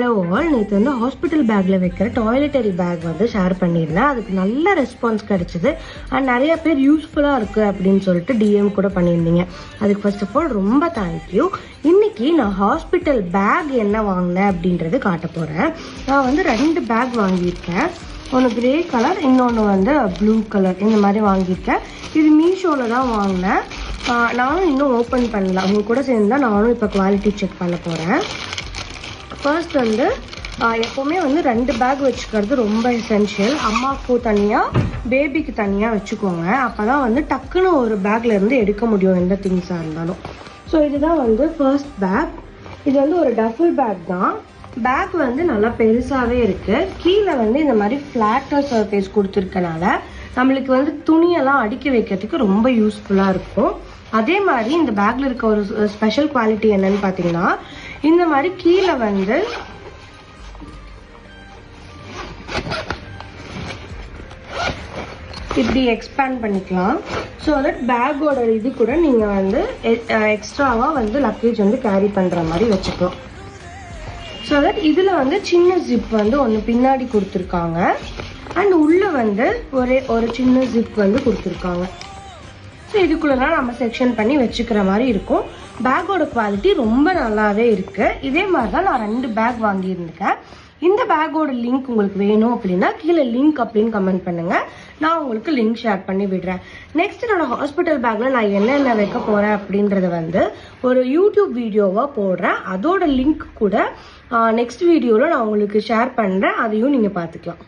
நேற்று வந்து ஹாஸ்பிட்டல் பேக்ல வைக்கிற டாய்லெட்டரி பேக் வந்து ஷேர் பண்ணியிருந்தேன். அதுக்கு நல்ல ரெஸ்பான்ஸ் கிடைச்சது அண்ட் நிறைய பேர் யூஸ்ஃபுல்லா இருக்கு அப்படின்னு சொல்லிட்டு டிஎம் கூட பண்ணியிருந்தீங்க. அதுக்கு ஃபர்ஸ்ட் ஆஃப் ஆல் ரொம்ப தேங்க்யூ. இன்னைக்கு நான் ஹாஸ்பிட்டல் பேக் என்ன வாங்கினேன் அப்படின்றது காட்ட போறேன். நான் வந்து 2 பேக் வாங்கியிருக்கேன். ஒன்று கிரே கலர், இன்னொன்று வந்து ப்ளூ கலர். இந்த மாதிரி வாங்கியிருக்கேன். இது மீஷோல தான் வாங்கினேன். நானும் இன்னும் ஓப்பன் பண்ணல. அவங்க கூட சேர்ந்து தான் நானும் இப்போ குவாலிட்டி செக் பண்ண போகிறேன். ஃபர்ஸ்ட் வந்து எப்போவுமே வந்து 2 பேக் வச்சுக்கிறது ரொம்ப எசென்ஷியல். அம்மாவுக்கு தனியாக, பேபிக்கு தனியாக வச்சுக்கோங்க. அப்போ தான் வந்து டக்குன்னு ஒரு பேக்ல இருந்து எடுக்க முடியும் எந்த திங்ஸாக இருந்தாலும். ஸோ இதுதான் வந்து ஃபர்ஸ்ட் பேக். இது வந்து ஒரு டஃபல் பேக் தான். பேக் வந்து நல்லா பெருசாகவே இருக்குது. கீழே வந்து இந்த மாதிரி ஃப்ளாட்டர் சர்ஃபேஸ் கொடுத்துருக்கனால நம்மளுக்கு வந்து துணியெல்லாம் அடுக்கி வைக்கிறதுக்கு ரொம்ப யூஸ்ஃபுல்லாக இருக்கும். அதே மாதிரி இந்த பேக்கில் இருக்க ஒரு ஸ்பெஷல் குவாலிட்டி என்னன்னு பார்த்தீங்கன்னா, இந்த மாதிரி கீழே வந்து இப்படி எக்ஸ்பேண்ட் பண்ணிக்கலாம். ஸோ தட் பேக்கோட இது கூட நீங்கள் வந்து எக்ஸ்ட்ராவாக வந்து லக்கேஜ் வந்து கேரி பண்ணுற மாதிரி வச்சுக்கலாம். ஸோ தட் இதில் வந்து சின்ன ஜிப் வந்து ஒன்று பின்னாடி கொடுத்துருக்காங்க அண்ட் உள்ளே வந்து ஒரு சின்ன ஜிப் வந்து கொடுத்துருக்காங்க. ஸோ இதுக்குள்ளலாம் நம்ம செக்ஷன் பண்ணி வச்சுக்கிற மாதிரி இருக்கும். பேக்கோட குவாலிட்டி ரொம்ப நல்லாவே இருக்குது. இதே மாதிரி தான் நான் 2 பேக் வாங்கியிருந்தேன். இந்த பேக்கோட லிங்க் உங்களுக்கு வேணும் அப்படின்னா கீழே லிங்க் அப்படின்னு கமெண்ட் பண்ணுங்கள். நான் உங்களுக்கு லிங்க் ஷேர் பண்ணி விடுறேன். நெக்ஸ்ட் என்னோட ஹாஸ்பிட்டல் பேக்கில் நான் என்னென்ன வைக்க போகிறேன் அப்படின்றத வந்து ஒரு யூடியூப் வீடியோவாக போடுறேன். அதோட லிங்க் கூட நெக்ஸ்ட் வீடியோவில் நான் உங்களுக்கு ஷேர் பண்ணுறேன். அதையும் நீங்கள் பார்த்துக்கலாம்.